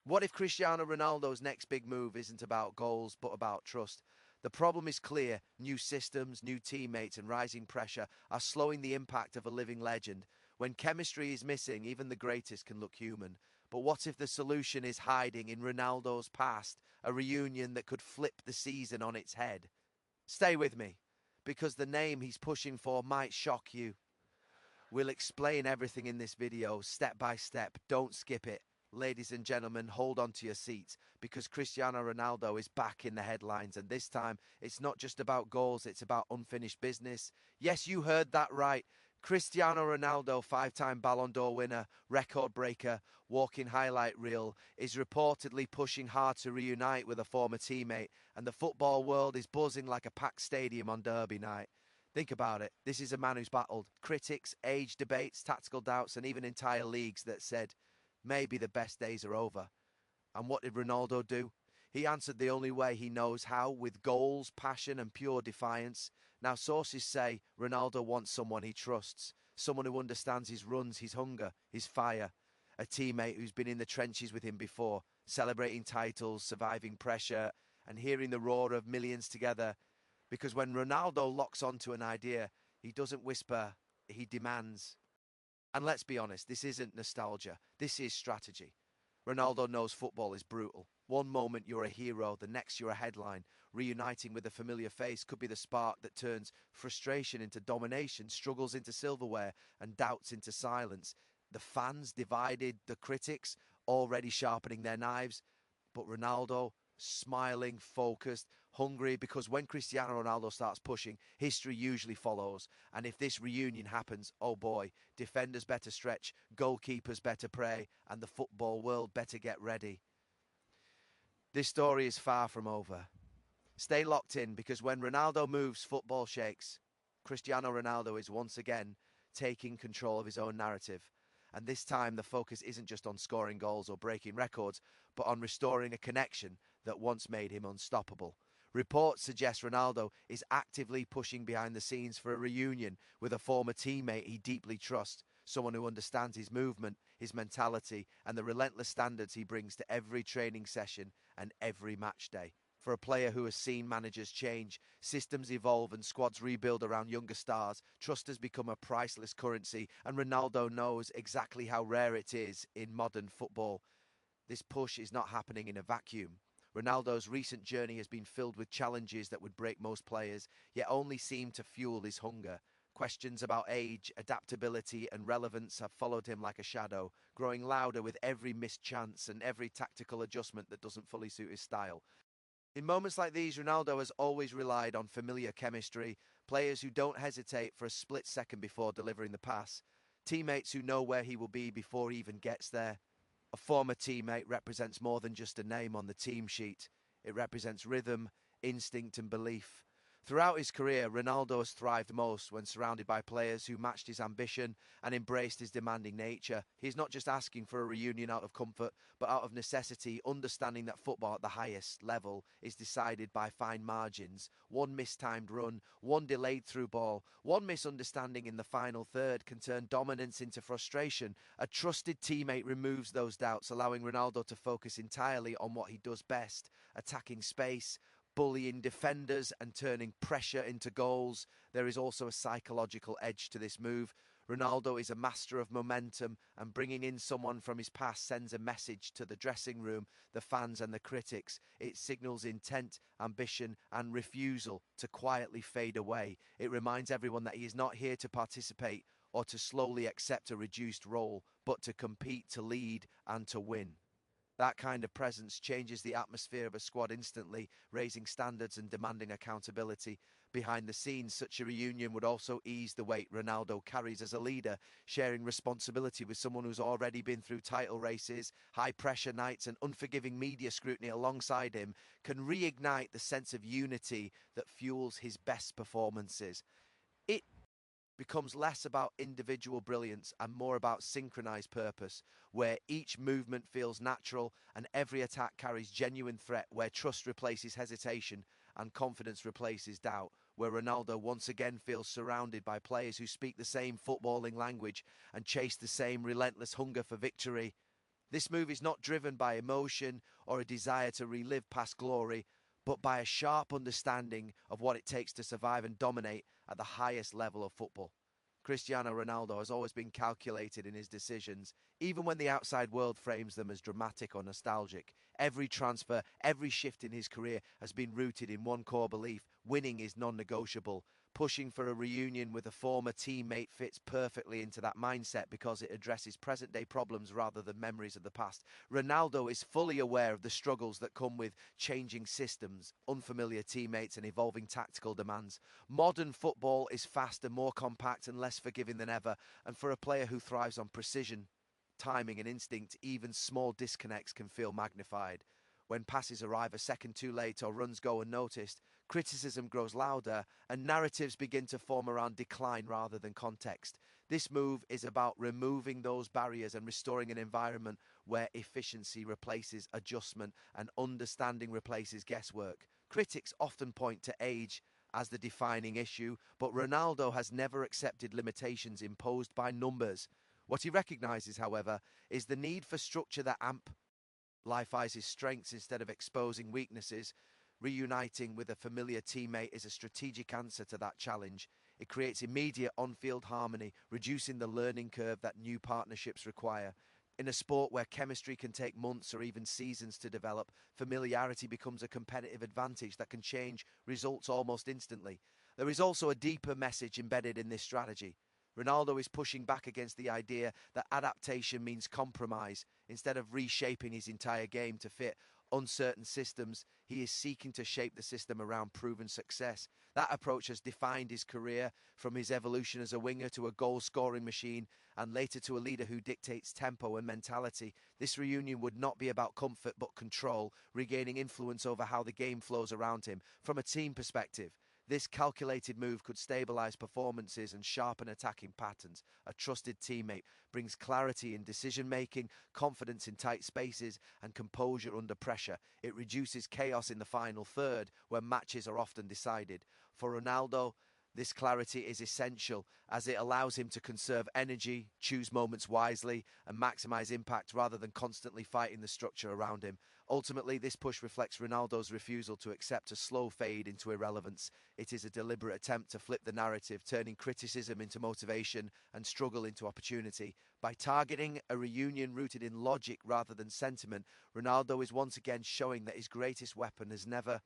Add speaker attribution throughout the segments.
Speaker 1: What if Cristiano Ronaldo's next big move isn't about goals but about trust? The problem is clear: new systems, new teammates, and rising pressure are slowing the impact of a living legend. When chemistry is missing, even the greatest can look human. But what if the solution is hiding in Ronaldo's past, a reunion that could flip the season on its head? Stay with me, because the name he's pushing for might shock you. We'll explain everything in this video, step by step. Don't skip it. Ladies and gentlemen, hold on to your seats because Cristiano Ronaldo is back in the headlines, and this time it's not just about goals, it's about unfinished business. Yes, you heard that right. Cristiano Ronaldo, five-time Ballon d'Or winner, record breaker, walking highlight reel, is reportedly pushing hard to reunite with a former teammate, and the football world is buzzing like a packed stadium on Derby night. Think about it. This is a man who's battled critics, age debates, tactical doubts, and even entire leagues that said maybe the best days are over. And what did Ronaldo do? He answered the only way he knows how, with goals, passion, and pure defiance. Now, sources say Ronaldo wants someone he trusts, someone who understands his runs, his hunger, his fire, a teammate who's been in the trenches with him before, celebrating titles, surviving pressure, and hearing the roar of millions together. Because when Ronaldo locks onto an idea, he doesn't whisper, he demands. And let's be honest, this isn't nostalgia, this is strategy. Ronaldo knows football is brutal. One moment you're a hero, the next you're a headline. Reuniting with a familiar face could be the spark that turns frustration into domination, struggles into silverware, and doubts into silence. The fans divided, the critics already sharpening their knives. But Ronaldo, smiling, focused, hungry, because when Cristiano Ronaldo starts pushing, history usually follows. And if this reunion happens, oh boy, defenders better stretch, goalkeepers better pray, and the football world better get ready. This story is far from over. Stay locked in because when Ronaldo moves, football shakes. Cristiano Ronaldo is once again taking control of his own narrative. And this time, the focus isn't just on scoring goals or breaking records, but on restoring a connection that once made him unstoppable. Reports suggest Ronaldo is actively pushing behind the scenes for a reunion with a former teammate he deeply trusts, someone who understands his movement, his mentality, and the relentless standards he brings to every training session and every match day. For a player who has seen managers change, systems evolve, and squads rebuild around younger stars, trust has become a priceless currency, and Ronaldo knows exactly how rare it is in modern football. This push is not happening in a vacuum. Ronaldo's recent journey has been filled with challenges that would break most players, yet only seem to fuel his hunger. Questions about age, adaptability, and relevance have followed him like a shadow, growing louder with every missed chance and every tactical adjustment that doesn't fully suit his style. In moments like these, Ronaldo has always relied on familiar chemistry, players who don't hesitate for a split second before delivering the pass, teammates who know where he will be before he even gets there. A former teammate represents more than just a name on the team sheet. It represents rhythm, instinct, and belief. Throughout his career, Ronaldo has thrived most when surrounded by players who matched his ambition and embraced his demanding nature. He's not just asking for a reunion out of comfort, but out of necessity, understanding that football at the highest level is decided by fine margins. One mistimed run, one delayed through ball, one misunderstanding in the final third can turn dominance into frustration. A trusted teammate removes those doubts, allowing Ronaldo to focus entirely on what he does best, attacking space, bullying defenders and turning pressure into goals. There is also a psychological edge to this move. Ronaldo is a master of momentum, and bringing in someone from his past sends a message to the dressing room, the fans, and the critics. It signals intent, ambition, and refusal to quietly fade away. It reminds everyone that he is not here to participate or to slowly accept a reduced role, but to compete, to lead, and to win. That kind of presence changes the atmosphere of a squad instantly, raising standards and demanding accountability. Behind the scenes, such a reunion would also ease the weight Ronaldo carries as a leader, sharing responsibility with someone who's already been through title races, high pressure nights, and unforgiving media scrutiny alongside him, can reignite the sense of unity that fuels his best performances. It becomes less about individual brilliance and more about synchronized purpose, where each movement feels natural and every attack carries genuine threat, where trust replaces hesitation and confidence replaces doubt, where Ronaldo once again feels surrounded by players who speak the same footballing language and chase the same relentless hunger for victory. This move is not driven by emotion or a desire to relive past glory, but by a sharp understanding of what it takes to survive and dominate at the highest level of football. Cristiano Ronaldo has always been calculated in his decisions, even when the outside world frames them as dramatic or nostalgic. Every transfer, every shift in his career has been rooted in one core belief: winning is non-negotiable. Pushing for a reunion with a former teammate fits perfectly into that mindset because it addresses present-day problems rather than memories of the past. Ronaldo is fully aware of the struggles that come with changing systems, unfamiliar teammates, and evolving tactical demands. Modern football is faster, more compact, and less forgiving than ever, and for a player who thrives on precision, timing, and instinct, even small disconnects can feel magnified. When passes arrive a second too late or runs go unnoticed, criticism grows louder and narratives begin to form around decline rather than context. This move is about removing those barriers and restoring an environment where efficiency replaces adjustment and understanding replaces guesswork. Critics often point to age as the defining issue, but Ronaldo has never accepted limitations imposed by numbers. What he recognises, however, is the need for structure that amplifies his strengths instead of exposing weaknesses. Reuniting with a familiar teammate is a strategic answer to that challenge. It creates immediate on-field harmony, reducing the learning curve that new partnerships require. In a sport where chemistry can take months or even seasons to develop, familiarity becomes a competitive advantage that can change results almost instantly. There is also a deeper message embedded in this strategy. Ronaldo is pushing back against the idea that adaptation means compromise. Instead of reshaping his entire game to fit uncertain systems, he is seeking to shape the system around proven success. That approach has defined his career, from his evolution as a winger to a goal-scoring machine, and later to a leader who dictates tempo and mentality. This reunion would not be about comfort but control, regaining influence over how the game flows around him. From a team perspective, this calculated move could stabilize performances and sharpen attacking patterns. A trusted teammate brings clarity in decision-making, confidence in tight spaces, and composure under pressure. It reduces chaos in the final third, where matches are often decided. For Ronaldo, this clarity is essential as it allows him to conserve energy, choose moments wisely, and maximize impact rather than constantly fighting the structure around him. Ultimately, this push reflects Ronaldo's refusal to accept a slow fade into irrelevance. It is a deliberate attempt to flip the narrative, turning criticism into motivation and struggle into opportunity. By targeting a reunion rooted in logic rather than sentiment, Ronaldo is once again showing that his greatest weapon has never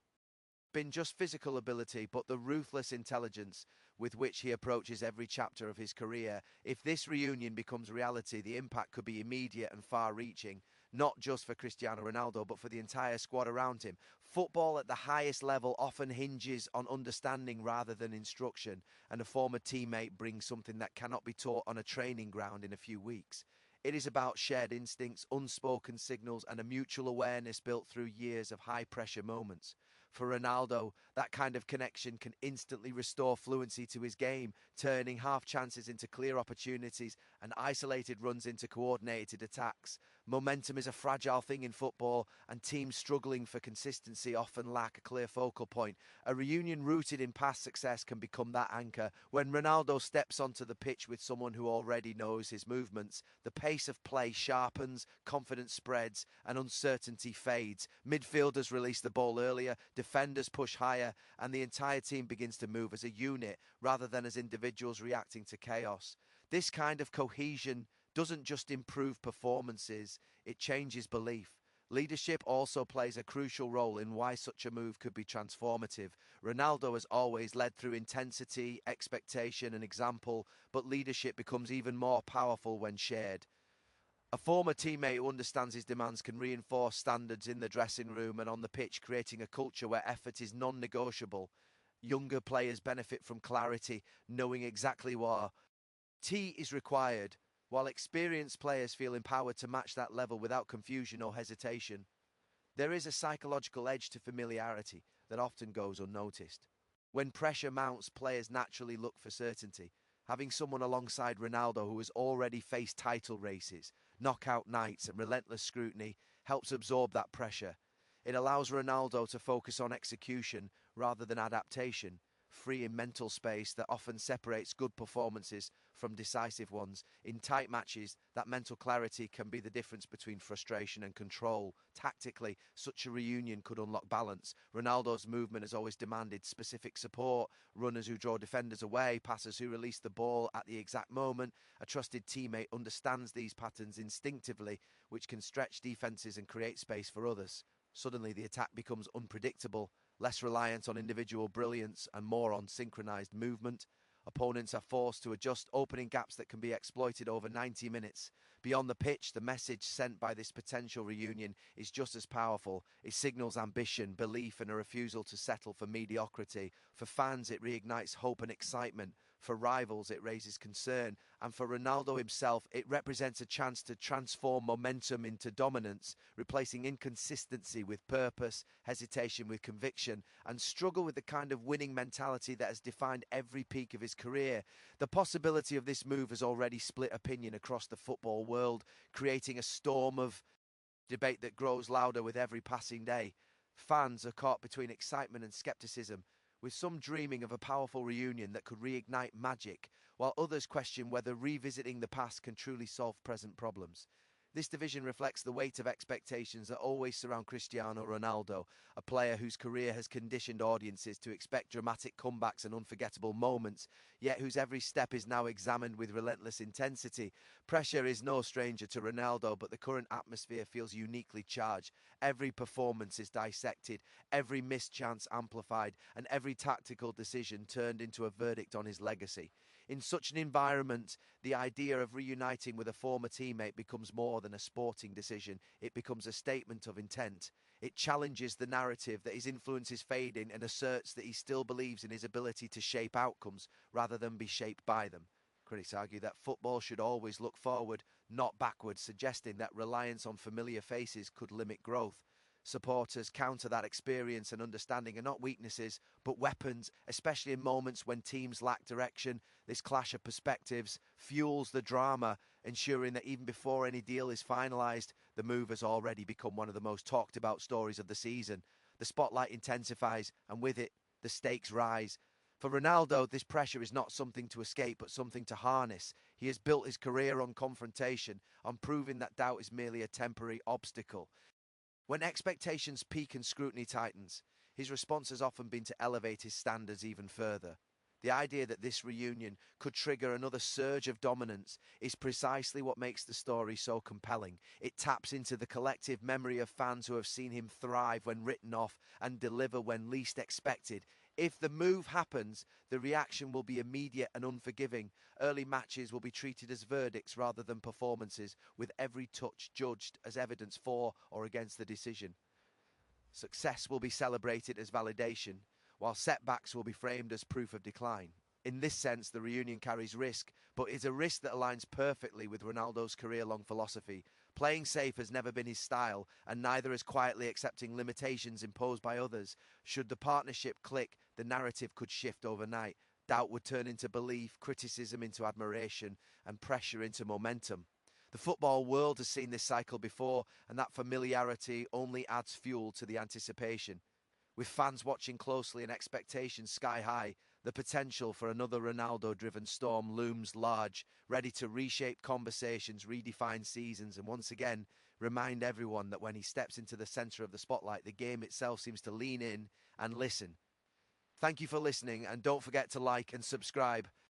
Speaker 1: been just physical ability, but the ruthless intelligence with which he approaches every chapter of his career. If this reunion becomes reality, the impact could be immediate and far-reaching, not just for Cristiano Ronaldo, but for the entire squad around him. Football at the highest level often hinges on understanding rather than instruction, and a former teammate brings something that cannot be taught on a training ground in a few weeks. It is about shared instincts, unspoken signals, and a mutual awareness built through years of high-pressure moments. For Ronaldo, that kind of connection can instantly restore fluency to his game, turning half chances into clear opportunities and isolated runs into coordinated attacks. Momentum is a fragile thing in football, and teams struggling for consistency often lack a clear focal point. A reunion rooted in past success can become that anchor. When Ronaldo steps onto the pitch with someone who already knows his movements, the pace of play sharpens, confidence spreads, and uncertainty fades. Midfielders release the ball earlier, defenders push higher, and the entire team begins to move as a unit rather than as individuals reacting to chaos. This kind of cohesion doesn't just improve performances, it changes belief. Leadership also plays a crucial role in why such a move could be transformative. Ronaldo has always led through intensity, expectation, and example, but leadership becomes even more powerful when shared. A former teammate who understands his demands can reinforce standards in the dressing room and on the pitch, creating a culture where effort is non-negotiable. Younger players benefit from clarity, knowing exactly what T is required, while experienced players feel empowered to match that level without confusion or hesitation. There is a psychological edge to familiarity that often goes unnoticed. When pressure mounts, players naturally look for certainty. Having someone alongside Ronaldo who has already faced title races, knockout nights, and relentless scrutiny helps absorb that pressure. It allows Ronaldo to focus on execution rather than adaptation. freeing mental space that often separates good performances from decisive ones. In tight matches, that mental clarity can be the difference between frustration and control. Tactically, such a reunion could unlock balance. Ronaldo's movement has always demanded specific support, runners who draw defenders away, passers who release the ball at the exact moment. A trusted teammate understands these patterns instinctively, which can stretch defences and create space for others. Suddenly, the attack becomes unpredictable, less reliant on individual brilliance and more on synchronised movement. Opponents are forced to adjust, opening gaps that can be exploited over 90 minutes. Beyond the pitch, the message sent by this potential reunion is just as powerful. It signals ambition, belief, and a refusal to settle for mediocrity. For fans, it reignites hope and excitement. For rivals, it raises concern. And for Ronaldo himself, it represents a chance to transform momentum into dominance, replacing inconsistency with purpose, hesitation with conviction, and struggle with the kind of winning mentality that has defined every peak of his career. The possibility of this move has already split opinion across the football world, creating a storm of debate that grows louder with every passing day. Fans are caught between excitement and skepticism, with some dreaming of a powerful reunion that could reignite magic, while others question whether revisiting the past can truly solve present problems. This division reflects the weight of expectations that always surround Cristiano Ronaldo, a player whose career has conditioned audiences to expect dramatic comebacks and unforgettable moments, yet whose every step is now examined with relentless intensity. Pressure is no stranger to Ronaldo, but the current atmosphere feels uniquely charged. Every performance is dissected, every missed chance amplified, and every tactical decision turned into a verdict on his legacy. In such an environment, the idea of reuniting with a former teammate becomes more than a sporting decision. It becomes a statement of intent. It challenges the narrative that his influence is fading and asserts that he still believes in his ability to shape outcomes rather than be shaped by them. Critics argue that football should always look forward, not backwards, suggesting that reliance on familiar faces could limit growth. Supporters counter that experience and understanding are not weaknesses, but weapons, especially in moments when teams lack direction. This clash of perspectives fuels the drama, ensuring that even before any deal is finalised, the move has already become one of the most talked about stories of the season. The spotlight intensifies, and with it, the stakes rise. For Ronaldo, this pressure is not something to escape, but something to harness. He has built his career on confrontation, on proving that doubt is merely a temporary obstacle. When expectations peak and scrutiny tightens, his response has often been to elevate his standards even further. The idea that this reunion could trigger another surge of dominance is precisely what makes the story so compelling. It taps into the collective memory of fans who have seen him thrive when written off and deliver when least expected. If the move happens, the reaction will be immediate and unforgiving. Early matches will be treated as verdicts rather than performances, with every touch judged as evidence for or against the decision. Success will be celebrated as validation, while setbacks will be framed as proof of decline. In this sense, the reunion carries risk, but is a risk that aligns perfectly with Ronaldo's career-long philosophy. Playing safe has never been his style, and neither is quietly accepting limitations imposed by others. Should the partnership click, the narrative could shift overnight. Doubt would turn into belief, criticism into admiration, and pressure into momentum. The football world has seen this cycle before, and that familiarity only adds fuel to the anticipation. With fans watching closely and expectations sky high, the potential for another Ronaldo-driven storm looms large, ready to reshape conversations, redefine seasons, and once again remind everyone that when he steps into the centre of the spotlight, the game itself seems to lean in and listen. Thank you for listening, and don't forget to like and subscribe.